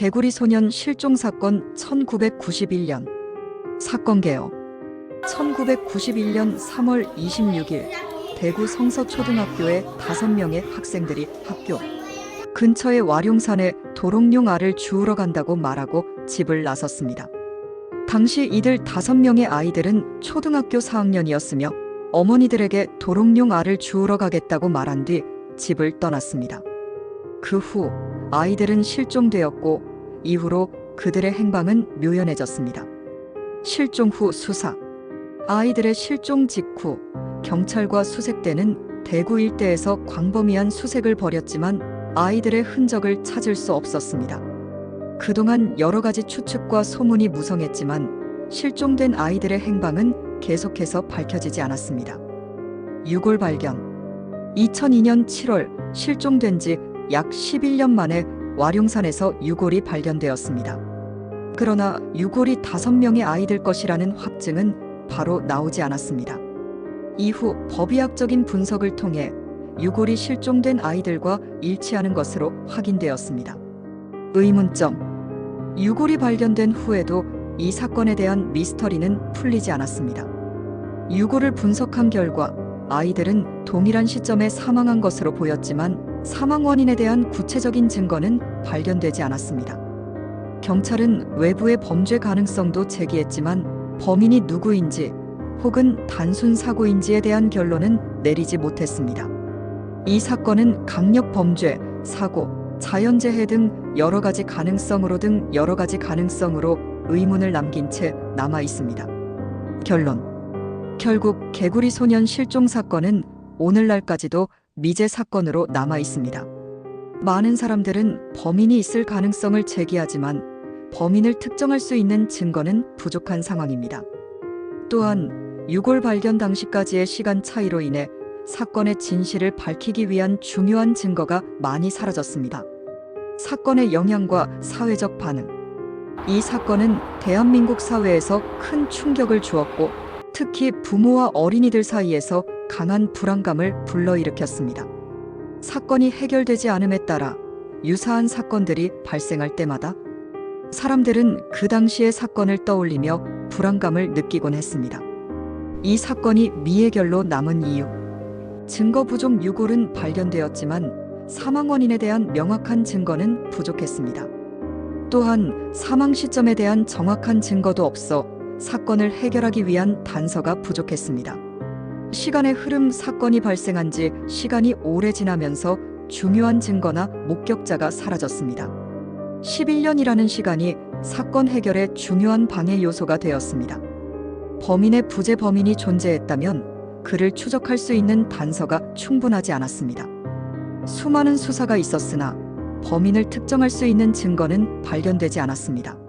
개구리 소년 실종 사건 1991년. 사건 개요. 1991년 3월 26일 대구 성서초등학교의 5명의 학생들이 학교 근처의 와룡산에 도롱뇽 알을 주우러 간다고 말하고 집을 나섰습니다. 당시 이들 5명의 아이들은 초등학교 4학년이었으며 어머니들에게 도롱뇽 알을 주우러 가겠다고 말한 뒤 집을 떠났습니다. 그 후 아이들은 실종되었고 이후로 그들의 행방은 묘연해졌습니다. 실종 후 수사. 아이들의 실종 직후 경찰과 수색대는 대구 일대에서 광범위한 수색을 벌였지만 아이들의 흔적을 찾을 수 없었습니다. 그동안 여러 가지 추측과 소문이 무성했지만 실종된 아이들의 행방은 계속해서 밝혀지지 않았습니다. 유골 발견. 2002년 7월 실종된 지 약 11년 만에 와룡산에서 유골이 발견되었습니다. 그러나 유골이 5명의 아이들 것이라는 확증은 바로 나오지 않았습니다. 이후 법의학적인 분석을 통해 유골이 실종된 아이들과 일치하는 것으로 확인되었습니다. 의문점. 유골이 발견된 후에도 이 사건에 대한 미스터리는 풀리지 않았습니다. 유골을 분석한 결과 아이들은 동일한 시점에 사망한 것으로 보였지만 사망 원인에 대한 구체적인 증거는 발견되지 않았습니다. 경찰은 외부의 범죄 가능성도 제기했지만 범인이 누구인지 혹은 단순 사고인지에 대한 결론은 내리지 못했습니다. 이 사건은 강력 범죄, 사고, 자연재해 등 여러 가지 가능성으로 의문을 남긴 채 남아 있습니다. 결론. 결국 개구리 소년 실종 사건은 오늘날까지도 미제 사건으로 남아 있습니다. 많은 사람들은 범인이 있을 가능성을 제기하지만 범인을 특정할 수 있는 증거는 부족한 상황입니다. 또한 유골 발견 당시까지의 시간 차이로 인해 사건의 진실을 밝히기 위한 중요한 증거가 많이 사라졌습니다. 사건의 영향과 사회적 반응. 이 사건은 대한민국 사회에서 큰 충격을 주었고 특히 부모와 어린이들 사이에서 강한 불안감을 불러일으켰습니다. 사건이 해결되지 않음에 따라 유사한 사건들이 발생할 때마다 사람들은 그 당시의 사건을 떠올리며 불안감을 느끼곤 했습니다. 이 사건이 미해결로 남은 이유. 증거 부족 유골은 발견되었지만 사망 원인에 대한 명확한 증거는 부족했습니다. 또한 사망 시점에 대한 정확한 증거도 없어 사건을 해결하기 위한 단서가 부족했습니다. 시간의 흐름. 사건이 발생한 지 시간이 오래 지나면서 중요한 증거나 목격자가 사라졌습니다. 11년이라는 시간이 사건 해결의 중요한 방해 요소가 되었습니다. 범인의 부재. 범인이 존재했다면 그를 추적할 수 있는 단서가 충분하지 않았습니다. 수많은 수사가 있었으나 범인을 특정할 수 있는 증거는 발견되지 않았습니다.